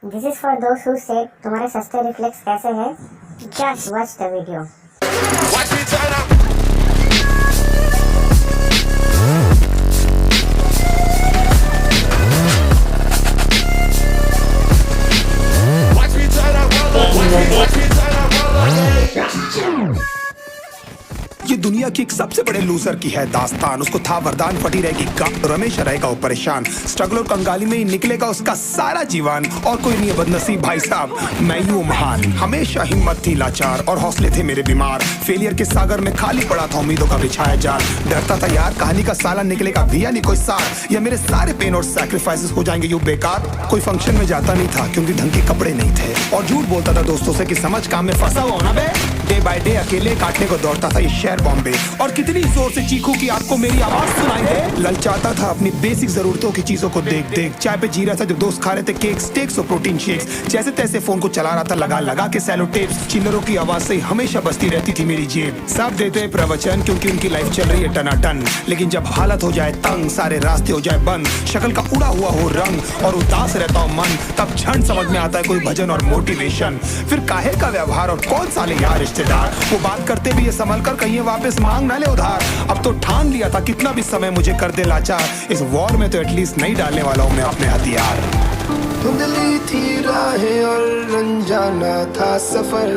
This is for those who say तुम्हारे सस्ते reflex कैसे हैं? Just watch the video. Watch me turn up. Watch me turn up, watch me turn up. ये दुनिया की एक सबसे बड़े लूजर की है दास्तान। उसको था वरदान, फटी रहेगी गम, रमेश रहेगा वो परेशान। स्ट्रगल और कंगाली में ही निकलेगा उसका सारा जीवन। और कोई नहीं है बदनसीब भाई साहब, मैं यूं महान। हमेशा हिम्मत थी लाचार और हौसले थे मेरे बीमार। फेलियर के सागर में खाली पड़ा था उम्मीदों का बिछाया जाल। डरता था यार कहानी का साला निकलेगा भी या नहीं कोई सार, या मेरे सारे पेन और सैक्रिफाइसेस हो जाएंगे यूं बेकार। कोई फंक्शन में जाता नहीं था क्योंकि ढंग के कपड़े नहीं थे, और झूठ बोलता था दोस्तों से कि समझ काम में फंसा हुआ ना बे। डे बाय डे अकेले काटने को दौड़ता था ये शहर बॉम्बे, और कितनी जोर से चीखूं कि आपको मेरी आवाज सुनाई दे। ललचाता था अपनी बेसिक जरूरतों की चीजों को देख देख। चाय पे जी रहा था जब दोस्त खा रहे थे केक, स्टेक्स और प्रोटीन शेक्स। जैसे तैसे फोन को चला रहा था लगा लगा के सैलो टेप्स। चिल्लरों की आवाज से हमेशा बजती रहती थी मेरी जेब। सब देते हैं प्रवचन क्योंकि उनकी लाइफ चल रही है टनाटन, लेकिन जब हालत हो जाए तंग, सारे रास्ते हो जाए बंद, शक्ल का उड़ा हुआ हो रंग और उदास रहता हो मन, तब क्षण समझ में आता है कोई भजन और मोटिवेशन। फिर काहे का व्यवहार और कौन साले यार रिश्तेदार, वो बात करते भी ये संभल कर कहीं वापस मांग ना ले उधार। अब तो ठान लिया था कितना भी समय मुझे कर दे लाचार, इस वॉर में तो एटलीस्ट नहीं डालने वाला हूँ मैं अपने हथियार। धुंधली थी राहें और अनजाना था सफर,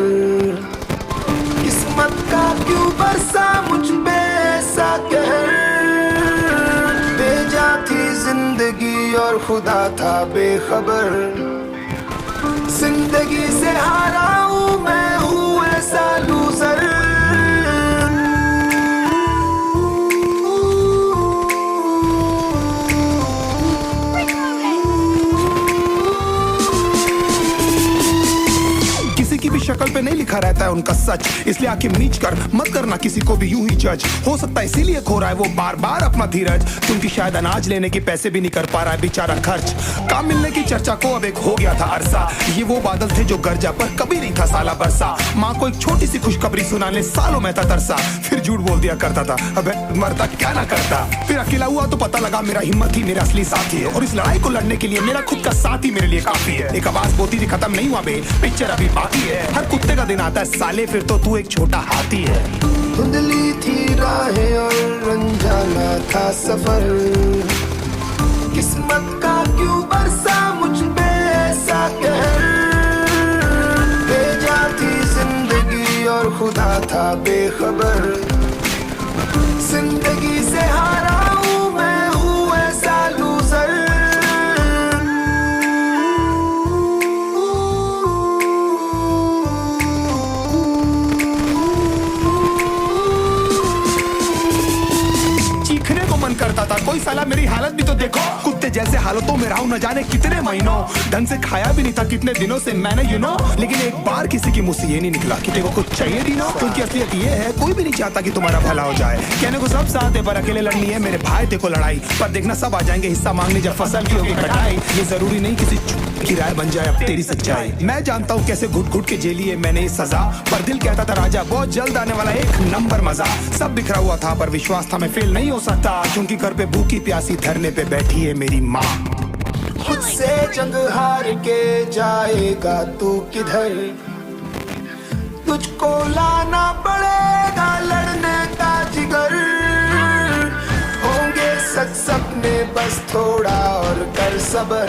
किस्मत का क्यों बरसा मुझ पे ऐसा कहर। बेजा थी जिंदगी और खुदा था बेखबर, जिंदगी से हारा हूँ मैं, हूँ ऐसा लूजर। की भी शक्ल पे नहीं लिखा रहता है उनका सच, इसलिए आंखें मीच कर मत करना किसी को भी यूं ही जज। हो सकता है इसीलिए खो रहा है वो बार बार अपना धीरज, क्योंकि शायद अनाज लेने के पैसे भी नहीं कर पा रहा है बेचारा खर्च। काम मिलने की चर्चा को अब एक हो गया था अरसा, ये वो बादल थे जो गरजा पर कभी नहीं था साला बरसा। माँ को एक छोटी सी खुशखबरी सुनाने सालों में था तरसा, फिर झूठ बोल दिया करता था अबे मरता क्या ना करता। फिर अकेला हुआ तो पता लगा मेरा हिम्मत ही मेरा असली साथी है, और इस लड़ाई को लड़ने के लिए मेरा खुद का साथ ही मेरे लिए काफी है। एक आवाज बोलती थी खत्म नहीं हुआ बे, पिक्चर अभी बाकी है। हर कुत्ते का दिन आता है साले, फिर तो तू एक छोटा हाथी है। धुंधली थी राहें और अनजाना था सफर, किस्मत का क्यों बरसा मुझ पे ऐसा कहर। बेजा थी जिंदगी और खुदा था बेखबर, जिंदगी से हारा हूँ मैं, हूँ ऐसा लूजर। करता था कोई साला मेरी हालत भी तो देखो, कुत्ते जैसे हालतों में रहा हूं न जाने कितने महीनों। ढंग से खाया भी नहीं था कितने दिनों से मैंने लेकिन एक बार किसी की मुंह से ये नहीं निकला कि तेरे को कुछ चाहिए दीनो, क्योंकि असलियत ये है कोई भी नहीं चाहता कि तुम्हारा भला हो जाए। कहने को सब साथ है पर अकेले लड़नी है मेरे भाई, देखो लड़ाई पर देखना सब आ जाएंगे हिस्सा मांगने जब फसल की होगी कटाई। ये जरूरी नहीं किसी की राय बन जाए अब तेरी सच्चाई। मैं जानता हूँ कैसे घुट घुट के झेली है मैंने ये सजा, पर दिल कहता था राजा बहुत जल्द आने वाला एक नंबर मजा। सब बिखरा हुआ था पर विश्वास था मैं फेल नहीं हो सकता, क्योंकि घर पे भूखी प्यासी धरने पे बैठी है मेरी माँ। खुद से जंग हार के जाएगा तू किधर, तुझको लाना पड़ेगा लड़ने का जिगर। होंगे सच सपने बस थोड़ा और कर सबर।